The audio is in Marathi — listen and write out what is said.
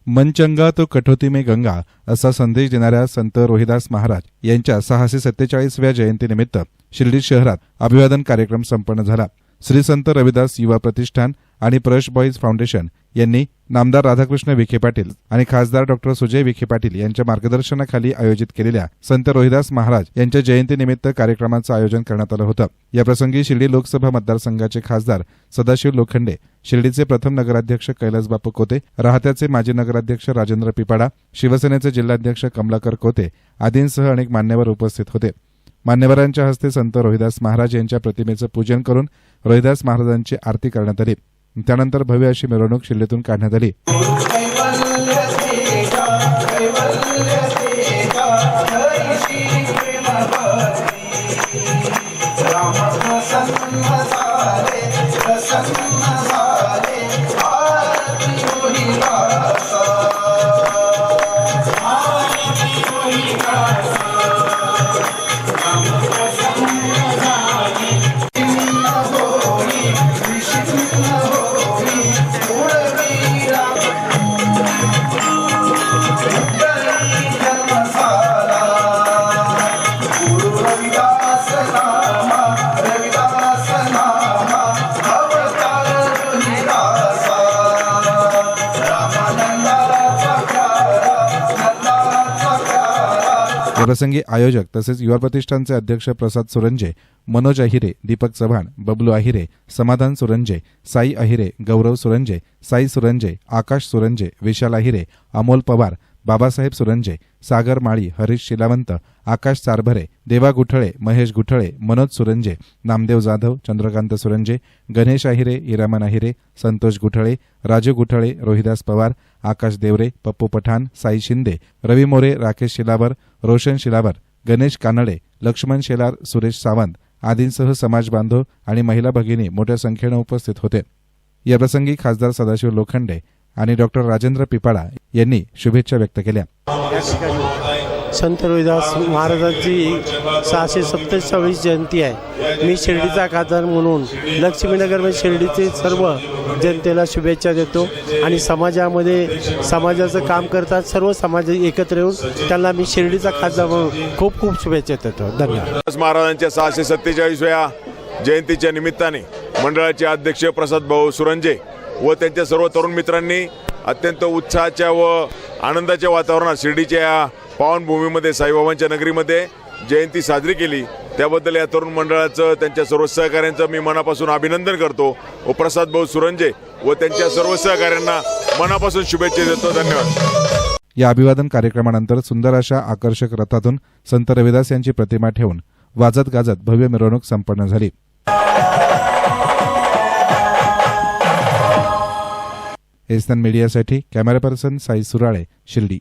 मन चंगा तो कठोती में गंगा असा संदेश देणाऱ्या संत रोहिदास महाराज यांच्या 647व्या जयंतीनिमित्त शिर्डी शहरात अभिवादन कार्यक्रम संपन्न झाला। श्री संत रविदास युवा प्रतिष्ठान आणि प्रश बॉईज फाउंडेशन यांनी नामदार राधाकृष्ण विखे पाटील आणि खासदार डॉ सुजय विखे पाटील यांच्या मार्गदर्शनाखाली आयोजित केलेल्या संत रोहिदास महाराज यांच्या जयंतीनिमित्त कार्यक्रमाचं आयोजन करण्यात आलं होतं। या प्रसंगी शिर्डी लोकसभा मतदारसंघाचे खासदार सदाशिव लोखंडे, शिर्डीचे प्रथम नगराध्यक्ष कैलास बापू कोते, राहत्याचे माजी नगराध्यक्ष राजेंद्र पिपाडा, शिवसेनेचे जिल्हाध्यक्ष कमलाकर कोते आदींसह अनेक मान्यवर उपस्थित होते। मान्यवरांच्या हस्ते संत रोहिदास महाराज यांच्या प्रतिमेचं पूजन करून रोहिदास महाराजांची आरती करण्यात आली। त्यानंतर भव्य अशी मिरवणूक शिर्डीतून काढण्यात आली। प्रसंगी आयोजक तसेच युवा प्रतिष्ठानचे अध्यक्ष प्रसाद सुरंजे, मनोज अहिरे, दीपक चव्हाण, बबलू अहिरे, समाधान सुरंजे, साई अहिरे, गौरव सुरंजे, साई सुरंजे, आकाश सुरंजे, विशाल अहिरे, अमोल पवार, बाबासाहेब सुरंजे, सागर माळी, हरीश शिलावंत, आकाश चारभरे, देवा गुठळे, महेश गुठळे, मनोज सुरंजे, नामदेव जाधव, चंद्रकांत सुरंजे, गणेश अहिरे, इरामन अहिरे, संतोष गुठळे, राजू गुठळे, रोहिदास पवार, आकाश देवरे, पप्पू पठाण, साई शिंदे, रवी मोरे, राकेश शिलावर, रोशन शिलावर, गणेश कानडे, लक्ष्मण शेलार, सुरेश सावंत आदींसह समाज बांधव आणि महिला भगिनी मोठ्या संख्येने उपस्थित होते। या प्रसंगी खासदार सदाशिव लोखंडे आणि डॉक्टर राजेंद्र पिपाडा यांनी शुभेच्छा व्यक्त केल्या। संत रोहिदास महाराजांची 647वी जयंती आहे। मी शिर्डीचा खासदार म्हणून लक्ष्मीनगरमध्ये शिर्डीचे सर्व जनतेला शुभेच्छा देतो आणि समाजाचं काम करतात सर्व समाज एकत्र येऊन त्यांना मी शिर्डीचा खासदार म्हणून खूप खूप शुभेच्छा देतो। धन्यवाद। महाराजांच्या 647व्या जयंतीच्या निमित्ताने मंडळाचे अध्यक्ष प्रसाद भाऊ सुरंजे व त्यांच्या सर्व तरुण मित्रांनी अत्यंत उत्साहाच्या व आनंदाच्या वातावरणात शिर्डीच्या पावनभूमीमध्ये साईबाबांच्या नगरीमध्ये जयंती साजरी केली। त्याबद्दल या तरुण मंडळाचं त्यांच्या सर्व सहकाऱ्यांचं मी मनापासून अभिनंदन करतो व प्रसाद भाऊ सुरंजे व त्यांच्या सर्व सहकाऱ्यांना मनापासून शुभेच्छा देतो। धन्यवाद। या अभिवादन कार्यक्रमानंतर सुंदर अशा आकर्षक रथातून संत रविदास यांची प्रतिमा ठेवून वाजत गाजत भव्य मिरवणूक संपन्न झाली। एसन मीडियासाठी कॅमेरा पर्सन साई सुराळे, शिर्डी।